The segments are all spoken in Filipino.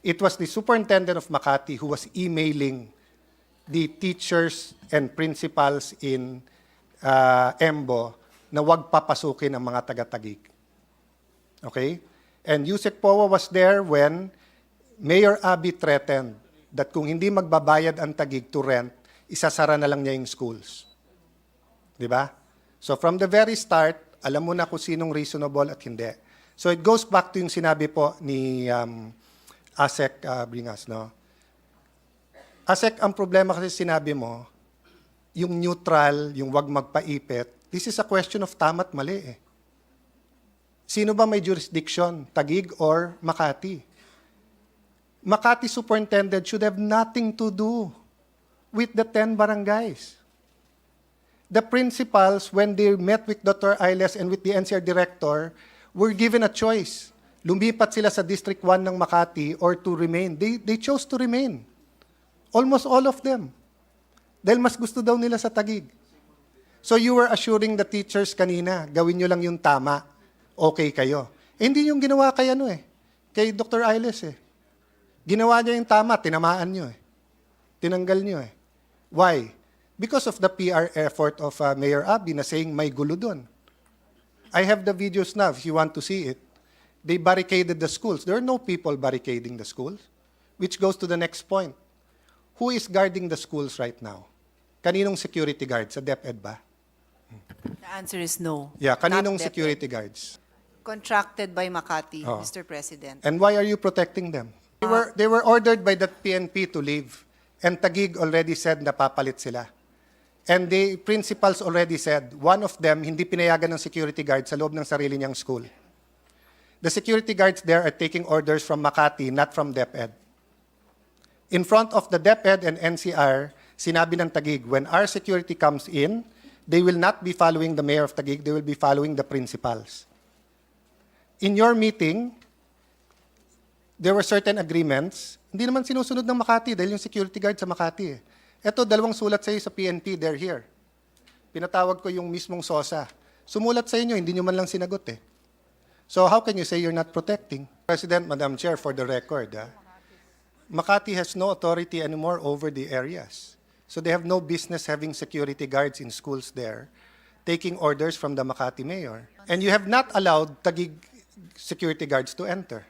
It was the superintendent of Makati who was emailing the teachers and principals in Embo na wag papasukin ang mga taga-Taguig. Okay? And Yusek Powa was there when Mayor Abby threatened that kung hindi magbabayad ang Taguig to rent, isasara na lang niya yung schools. Di ba? So from the very start, alam mo na kung sinong reasonable at hindi. So it goes back to yung sinabi po ni Asek Bringas, no? Asek, ang problema kasi sinabi mo, yung neutral, yung wag magpaipit, this is a question of tama't mali eh. Sino ba may jurisdiction? Taguig or Makati? Makati superintendent should have nothing to do with the 10 barangays. The principals, when they met with Dr. Ailes and with the NCR director, were given a choice. Lumipat sila sa District 1 ng Makati or to remain. They chose to remain. Almost all of them. Dahil mas gusto daw nila sa Taguig. So you were assuring the teachers kanina, gawin nyo lang yung tama, okay kayo. Eh, hindi yung ginawa kay kay Dr. Ailes eh. Ginawa niya yung tama, tinamaan nyo eh. Tinanggal nyo eh. Why? Because of the PR effort of Mayor Abby na saying may gulo doon. I have the videos now if you want to see it. They barricaded the schools. There are no people barricading the schools, which goes to the next point. Who is guarding the schools right now? Kaninong security guards? Sa DepEd ba? The answer is no. Yeah, kaninong Not security DepEd. guards? Contracted by Makati, Oh. Mr. President. And why are you protecting them? They were ordered by the PNP to leave. And Taguig already said na papalit sila. And the principals already said, one of them, hindi pinayagan ng security guard sa loob ng sarili niyang school. The security guards there are taking orders from Makati, not from DepEd. In front of the DepEd and NCR, sinabi ng Taguig, when our security comes in, they will not be following the mayor of Taguig, they will be following the principals. In your meeting, there were certain agreements. Hindi naman sinusunod ng Makati dahil yung security guard sa Makati eh. Ito, dalawang sulat sa iyo sa PNP, they're here. Pinatawag ko yung mismong SOSA. Sumulat sa inyo, hindi nyo man lang sinagot eh. So how can you say you're not protecting? President, Madam Chair, for the record, Makati has no authority anymore over the areas. So they have no business having security guards in schools there, taking orders from the Makati mayor. And you have not allowed Taguig security guards to enter.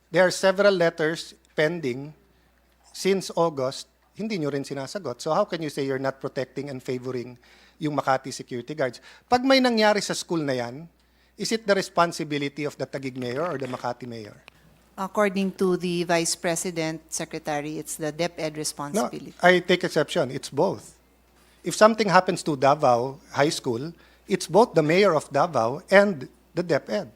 There are several letters pending since August, hindi nyo rin sinasagot. So how can you say you're not protecting and favoring yung Makati security guards? Pag may nangyari sa school na yan, is it the responsibility of the Taguig mayor or the Makati mayor? According to the Vice President, Secretary, it's the DepEd No, responsibility. I take exception. It's both. If something happens to Davao High School, it's both the mayor of Davao and the DepEd.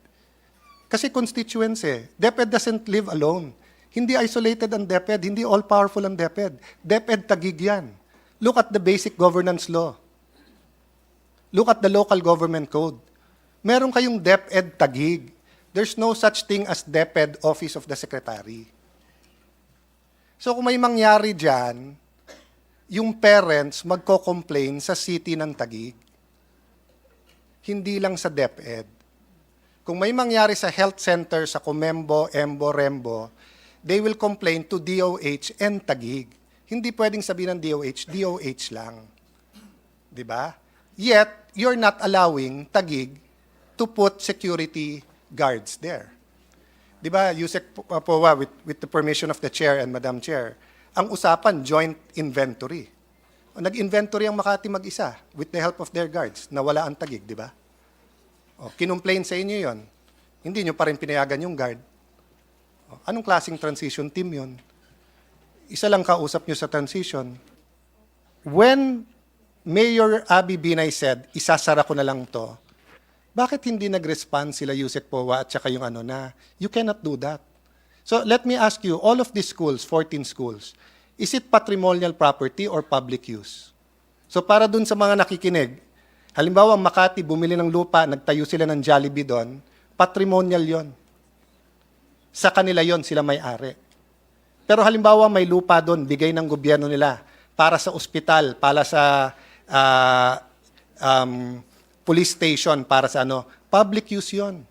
Kasi constituents eh. DepEd doesn't live alone. Hindi isolated ang DepEd, hindi all-powerful ang DepEd. DepEd Taguig yan. Look at the basic governance law. Look at the local government code. Meron kayong DepEd Taguig. There's no such thing as DepEd Office of the Secretary. So kung may mangyari dyan, yung parents magko-complain sa city ng Taguig. Hindi lang sa DepEd. Kung may mangyari sa health center sa Comembo, Embo, Rembo, they will complain to DOH and Taguig. Hindi pwedeng sabihin ng DOH lang. Di ba? Yet, you're not allowing Taguig to put security guards there. Di ba, Yusek Powa, with the permission of the Chair and Madam Chair, ang usapan, joint inventory. Nag-inventory ang Makati mag-isa with the help of their guards. Nawala ang Taguig, di ba? O, kinumplain sa inyo yon. Hindi nyo pa rin pinayagan yung guard. O, anong klaseng transition team yon? Isa lang kausap nyo sa transition. When Mayor Abby Binay said, isasara ko na lang to, bakit hindi nag-respond sila Yusek Powa at saka yung na, you cannot do that. So let me ask you, all of these schools, 14 schools, is it patrimonial property or public use? So para dun sa mga nakikinig, halimbawa Makati bumili ng lupa, nagtayo sila ng Jollibee doon, patrimonial yon. Sa kanila yon, sila may-ari. Pero halimbawa may lupa doon, bigay ng gobyerno nila para sa ospital, para sa police station, para sa public use yon.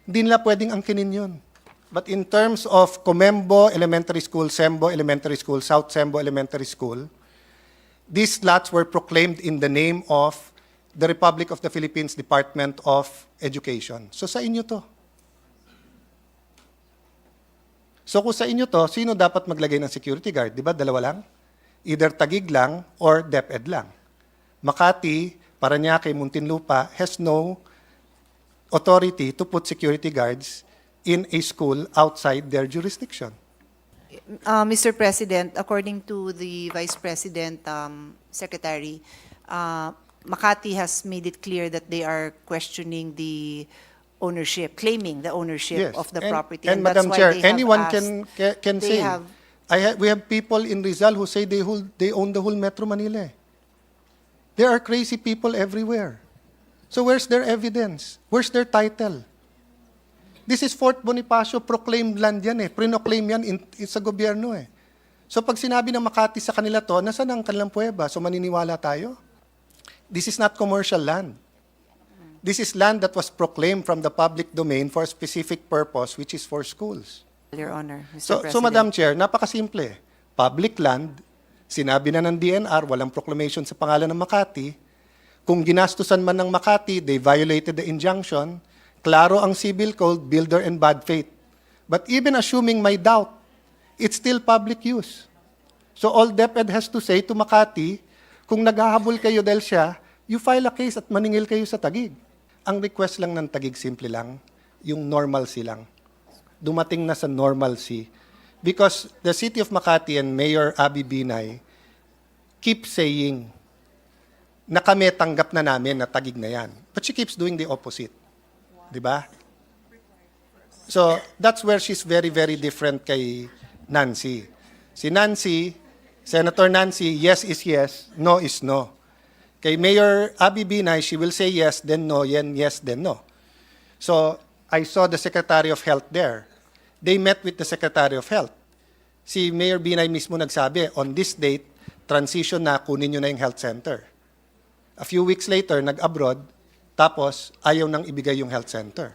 Hindi nila pwedeng angkinin yon. But in terms of Comembo Elementary School, Sembo Elementary School, South Sembo Elementary School, these lots were proclaimed in the name of the Republic of the Philippines Department of Education. So sa inyo to. So kung sa inyo to, sino dapat maglagay ng security guard? Di ba? Dalawa lang? Either Taguig lang or DepEd lang. Makati, Parañaque, Muntinlupa has no authority to put security guards in a school outside their jurisdiction. Mr. President, according to the Vice President Secretary, Makati has made it clear that they are questioning the ownership, claiming the ownership of the property. And that's Madam why Chair, they have anyone asked- can they say. have- We have people in Rizal who say they own the whole Metro Manila. There are crazy people everywhere. So where's their evidence? Where's their title? This is Fort Bonifacio, proclaimed land yan eh. Prinoclaim yan sa gobyerno eh. So pag sinabi ng Makati sa kanila to, nasaan ang kanilang puweba? So maniniwala tayo? This is not commercial land. This is land that was proclaimed from the public domain for a specific purpose, which is for schools. Your Honor, Mr. So President. Madam Chair, napakasimple. Public land, sinabi na ng DNR, walang proclamation sa pangalan ng Makati. Kung ginastusan man ng Makati, they violated the injunction. Klaro ang civil code, builder and bad faith. But even assuming may doubt, it's still public use. So all DepEd has to say to Makati, kung naghahabol kayo dahil siya, you file a case at maningil kayo sa Taguig. Ang request lang ng Taguig, simple lang, yung normalcy lang. Dumating na sa normalcy. Because the City of Makati and Mayor Abby Binay keep saying na kami tanggap na namin na Taguig na yan. But she keeps doing the opposite. Di ba? So, that's where she's very, very different kay Nancy. Si Nancy, Senator Nancy, yes is yes, no is no. Kay Mayor Abby Binay, she will say yes, then no, yes, then no. So, I saw the Secretary of Health there. They met with the Secretary of Health. Si Mayor Binay mismo nagsabi, on this date, transition na, kunin nyo na yung health center. A few weeks later, nag-abroad, tapos ayaw nang ibigay yung health center.